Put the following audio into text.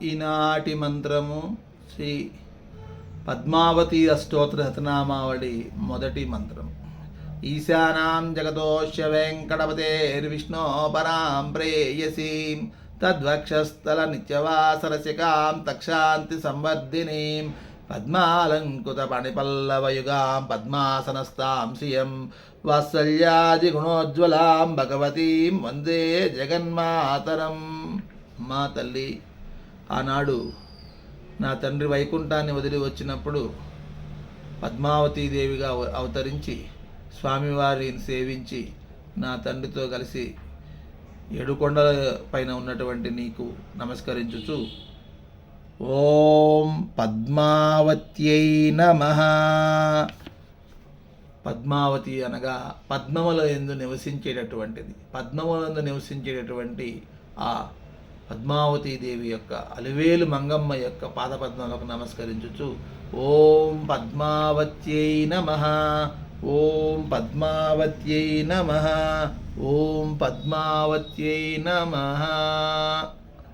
ఈనాటి మంత్రము శ్రీ పద్మావతి అష్టోత్తర శతనామావళి మొదటి మంత్రం. ఈశానాం జగతోష్య వెంకటపతేర్విష్ణో పరాం ప్రేయసీం తద్వక్షస్థల నిత్యవాసరసికాం తక్షాంతి సంవర్ధినీం పద్మాలంకృత పణిపల్లవయుగాం పద్మాసనస్తాం శ్రియం వాత్సల్యాది గుణోజ్వలాం భగవతీం వందే జగన్మాతరం. మా తల్లి, ఆనాడు నా తండ్రి వైకుంఠాన్ని వదిలి వచ్చినప్పుడు పద్మావతీదేవిగా అవతరించి స్వామివారిని సేవించి నా తండ్రితో కలిసి ఏడుకొండల పైన ఉన్నటువంటి నీకు నమస్కరించుచు ఓం పద్మావత్యై నమః. పద్మావతి అనగా పద్మముల యందు నివసించేటటువంటిది. పద్మములందు నివసించేటటువంటి ఆ పద్మావతీదేవి యొక్క అలివేలు మంగమ్మ యొక్క పాదపద్మలకు నమస్కరించుచు ఓం పద్మావత్యై నమః, ఓం పద్మావత్యై నమః, ఓం పద్మావత్యై నమః.